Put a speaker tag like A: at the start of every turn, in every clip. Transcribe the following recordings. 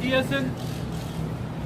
A: GSN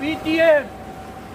A: PTM,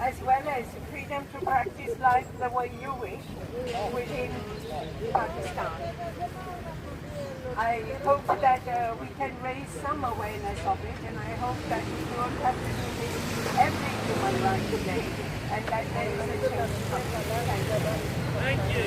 B: As well as freedom to practice life the way you wish within Pakistan. I hope that we can raise some awareness of it, and I hope that we don't have to do this every Human Rights Day, and that there is a change. Thank you.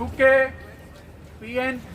A: UK PNP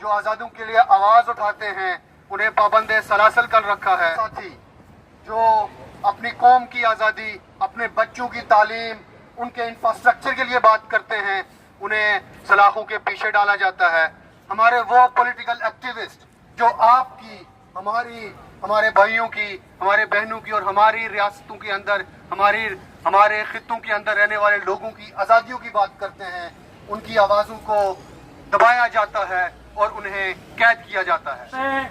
C: جو آزادیوں کے لیے آواز اٹھاتے ہیں انہیں پابند سلاسل کر رکھا ہے. ساتھی جو اپنی قوم کی آزادی، اپنے بچوں کی تعلیم، ان کے انفراسٹرکچر کے لیے بات کرتے ہیں انہیں سلاخوں کے پیچھے ڈالا جاتا ہے. ہمارے وہ پولیٹیکل ایکٹیوسٹ جو آپ کی، ہمارے بھائیوں کی، ہمارے بہنوں کی اور ہماری ریاستوں کے اندر، ہمارے خطوں کے اندر رہنے والے لوگوں کی آزادیوں کی بات کرتے ہیں، ان کی آوازوں کو دبایا جاتا ہے اور انہیں قید کیا جاتا ہے.
A: میں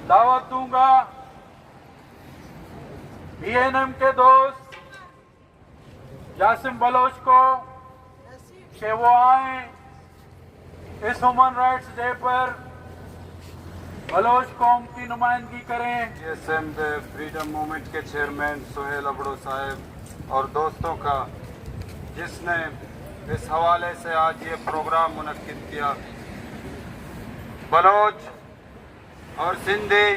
A: دعوت دوں گا BNM کے دوست جاسم بلوچ کو کہ وہ آئیں اس ہیومن رائٹس ڈے پر بلوچ قوم کی نمائندگی کریں.
D: GSM فریڈم موومنٹ کے چیئرمین سہیل ابڑو صاحب اور دوستوں کا جس نے اس حوالے سے آج یہ پروگرام منعقد کیا. بلوچ اور سندھی،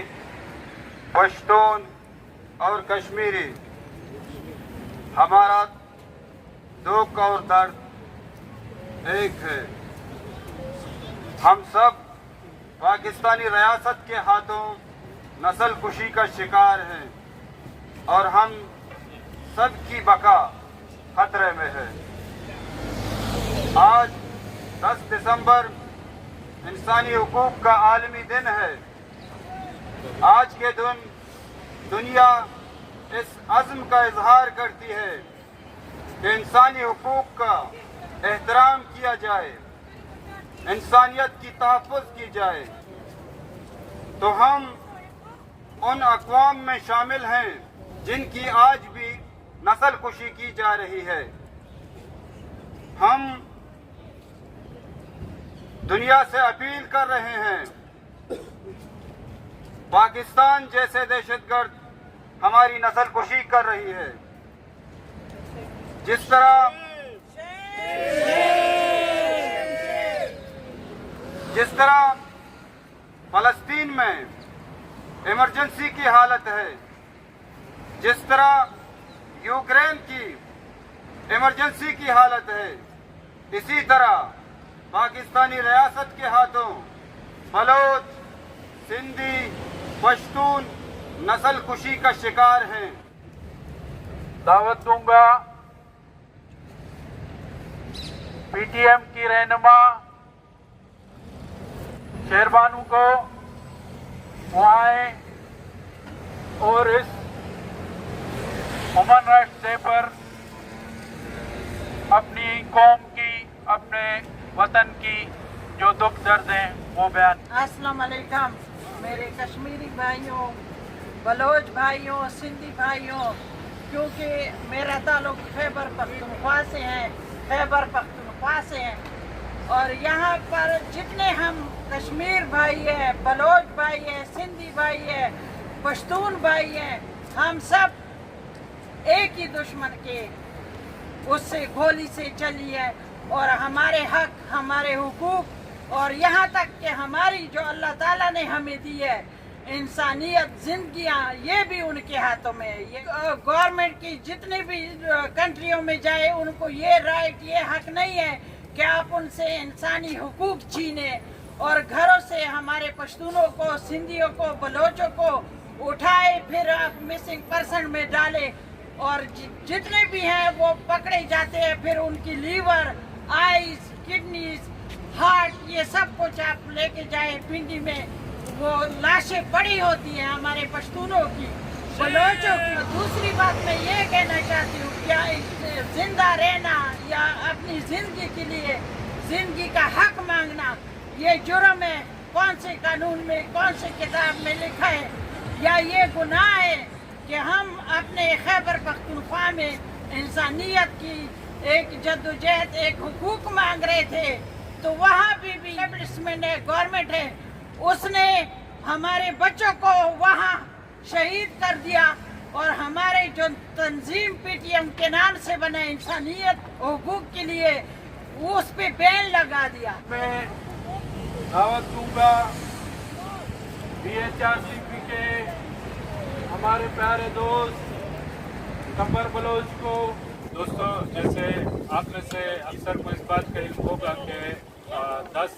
D: پشتون اور کشمیری ہمارا دکھ اور درد ایک ہے. ہم سب پاکستانی ریاست کے ہاتھوں نسل کشی کا شکار ہیں اور ہم سب کی بقا خطرے میں ہے. آج 10 دسمبر انسانی حقوق کا عالمی دن ہے. آج کے دن دنیا اس عزم کا اظہار کرتی ہے کہ انسانی حقوق کا احترام کیا جائے، انسانیت کی تحفظ کی جائے. تو ہم ان اقوام میں شامل ہیں جن کی آج بھی نسل کشی کی جا رہی ہے. ہم دنیا سے اپیل کر رہے ہیں، پاکستان جیسے دہشت گرد ہماری نسل کشی کر رہی ہے. جس طرح فلسطین میں ایمرجنسی کی حالت ہے، جس طرح یوکرین کی ایمرجنسی کی حالت ہے، اسی طرح پاکستانی ریاست کے ہاتھوں بلوچ، سندھی، پشتون نسل کشی کا شکار ہیں.
A: دعوت دوں گا PTM کی رہنما شہربانو کو وہ آئیں اور اس ہیومن رائٹس ڈے پر اپنی قوم کی، اپنے وطن کی جو دکھ درد ہیں وہ بیان.
E: السلام علیکم میرے کشمیری بھائیوں، بلوچ بھائیوں، سندھی بھائیوں. کیونکہ میرا تعلق خیبر پختونخوا سے ہیں اور یہاں پر جتنے ہم کشمیر بھائی ہیں، بلوچ بھائی ہیں، سندھی بھائی ہیں، پشتون بھائی ہیں، ہم سب ایک ہی دشمن کے اس سے گولی سے چلی ہے. اور ہمارے حق، ہمارے حقوق اور یہاں تک کہ ہماری جو اللہ تعالیٰ نے ہمیں دی ہے انسانیت، زندگیاں، یہ بھی ان کے ہاتھوں میں ہے. یہ گورنمنٹ کی جتنی بھی کنٹریوں میں جائے ان کو یہ رائٹ، یہ حق نہیں ہے کہ آپ ان سے انسانی حقوق چھینیں اور گھروں سے ہمارے پشتونوں کو، سندھیوں کو، بلوچوں کو اٹھائے پھر آپ مسنگ پرسن میں ڈالے اور جتنے بھی ہیں وہ پکڑے جاتے ہیں. پھر ان کی لیور، آئیز، کڈنیز، ہارٹ، یہ سب کچھ آپ لے کے جائے پنڈی میں. وہ لاشیں پڑی ہوتی ہیں ہمارے پشتونوں کی، بلوچوں کی. دوسری بات میں یہ کہنا چاہتی ہوں کہ زندہ رہنا یا اپنی زندگی کے لیے زندگی کا حق مانگنا یہ جرم ہے. کون سے قانون میں، کون سے کتاب میں لکھا ہے؟ یا یہ گناہ ہے کہ ہم اپنے خیبر پختونخوا میں انسانیت کی ایک جدوجہد، ایک حقوق مانگ رہے تھے تو وہاں بھی اسٹیبلشمنٹ ہے، گورنمنٹ ہے، اس نے ہمارے بچوں کو وہاں شہید کر دیا اور ہمارے جو تنظیم PTM کے نام سے بنا انسانیت حقوق کے لیے اس پہ بین لگا دیا.
A: میں دعوت دوں گا BHRCP کے ہمارے پیارے دوست کمبر بلوچ کو.
F: دوستو، جیسے آپ میں سے اکثر کو اس بات کا علم ہوگا کہ 10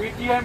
A: PTM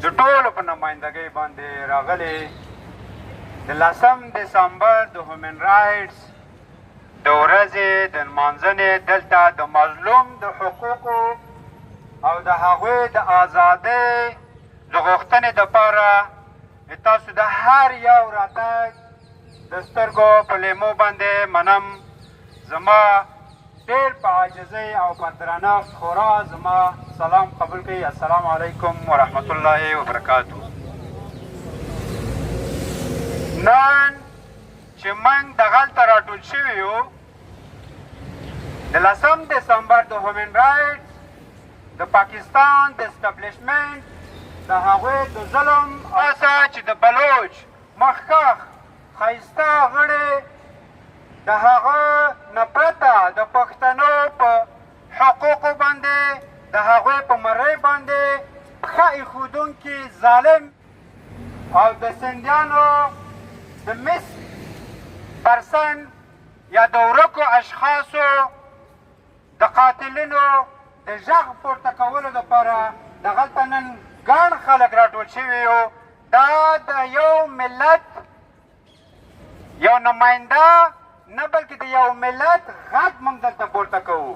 D: د ټولو په نمایندګۍ باندې راغلي د 10 دسمبر د هیومن رایټس د ورځې د نمانځنې دلته د مظلوم د حقوقو او د هغوی د ازادۍ د غوښتنې دپاره تاسو د هر یو راتګ د سترګو په لیمو باندې منم. زما ډېر په عاجزۍ او په درنښت خورا زما سلام قبول کړئ. السلام علیکم ورحمت الله وبرکاتو. نن چې موږ دغلته راټول شوي you the 10 December the human رایټس د پاکستان د اسټابلیشمنټ د هغوی د ظلم اسه چې د بلوچ مخکښ ښایسته غړي د هغه نه پرته د پښتنو په حقوقو باندې د هغوی په مرۍ باندې پښه ایښودونکي ظالم او د سندیانو د مس پرسن یا د ورکو اشخاصو د قاتلینو د غږ پورته کولو دپاره دغلته نن ګڼ خلک راټول شوي یو. دا د یو ملت یو نماینده نه بلکې د یو ملت غږ موږ دلته پورته کوو.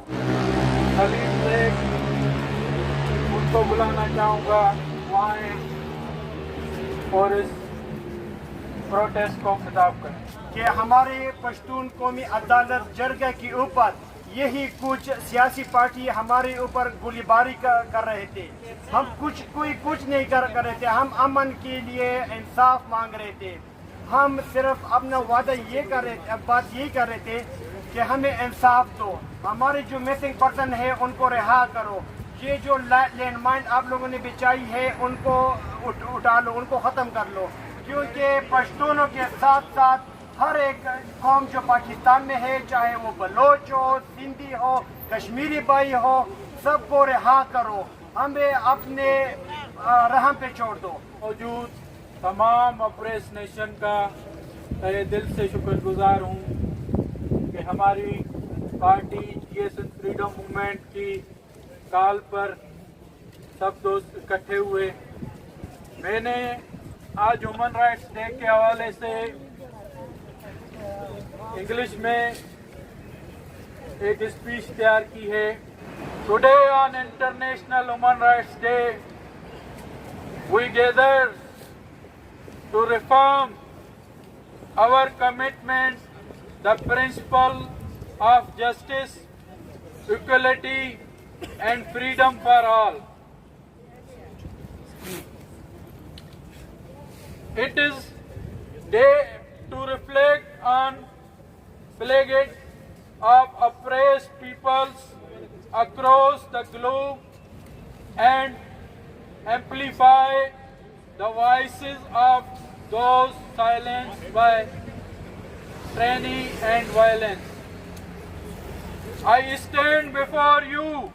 A: خلیل بیگ ان کو بلانا چاہوں گا وہ آئیں اور اس پروٹیسٹ کو خطاب کریں
G: کہ ہمارے پشتون قومی عدالت جرگہ کے اوپر یہی کچھ سیاسی پارٹی ہمارے اوپر گولی باری کر رہے تھے. ہم کوئی کچھ نہیں کر رہے تھے. ہم امن کے لیے انصاف مانگ رہے تھے. ہم صرف اپنا وعدہ بات یہی کر رہے تھے کہ ہمیں انصاف دو. ہمارے جو مسنگ پرسن ہے ان کو رہا کرو. یہ جو لینڈ مائن آپ لوگوں نے بچائی ہے ان کو اٹھا لو, ان کو ختم کر لو. کیونکہ پشتونوں کے ساتھ ساتھ ہر ایک قوم جو پاکستان میں ہے, چاہے وہ بلوچ ہو, سندھی ہو, کشمیری بھائی ہو, سب کو رہا کرو. ہمیں اپنے رحم پہ چھوڑ دو.
A: موجود تمام اپریس نیشن کا تہہ دل سے شکر گزار ہوں کہ ہماری پارٹی GSN فریڈم موومنٹ کی کال پر سب دوست اکٹھے ہوئے. میں نے آج ہیومن رائٹس ڈے کے حوالے سے انگلش میں ایک اسپیچ تیار کی ہے. Today on international human rights day we gather to reform our commitments, the principle of justice, equality and freedom for all. It is day to reflect on plagues of oppressed peoples across the globe and amplify the voices of those silenced by tyranny and violence. I stand before you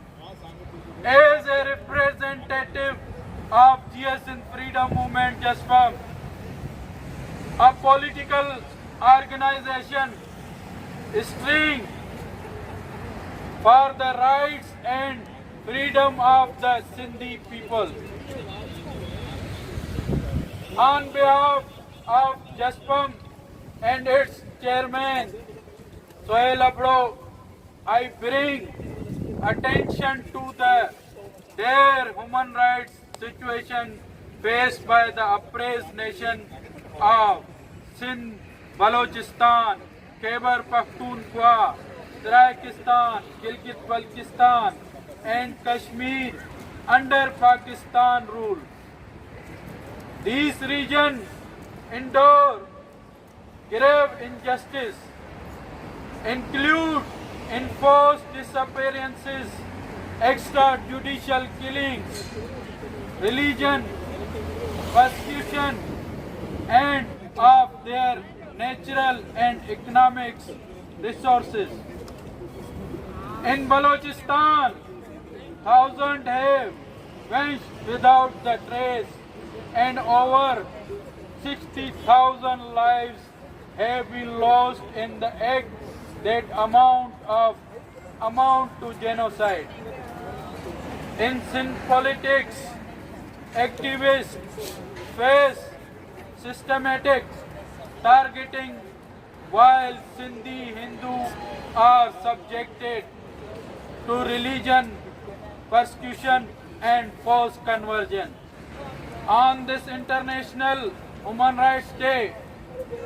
A: as a representative of GSN Freedom Movement JustFM, a political organization striving for the rights and freedom of the Sindhi people. On behalf of JASPAM and its chairman, Sohail Abdo, I bring attention to their human rights situation faced by the oppressed nation of Sindh, Balochistan, Khyber Pakhtunkhwa, Saraikistan, Gilgit-Baltistan and Kashmir under Pakistan rule. These regions endure grave injustice, include enforced disappearances, extrajudicial killings, religion, persecution, and of their natural and economic resources. In Balochistan, thousands have vanished without the trace, and over 60,000 lives have been lost in the act that amount to genocide. In Sindh politics, activists face systematic targeting while Sindhi Hindus are subjected to religion, persecution and forced conversion. On this International Human Rights Day,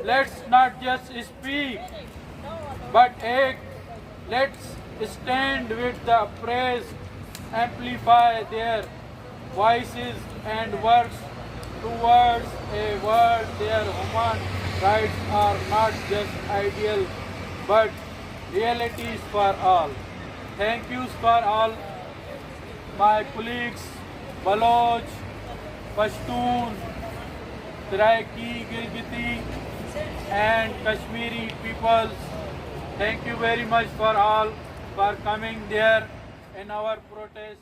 A: let's not just speak but act. Let's stand with the oppressed, amplify their voices and work towards a world where human rights are not just ideal but realities for all. Thank you for all my colleagues, Baloch, Pashtun, Saraiki, Gilgiti and Kashmiri peoples. Thank you very much for all for coming there in our protest.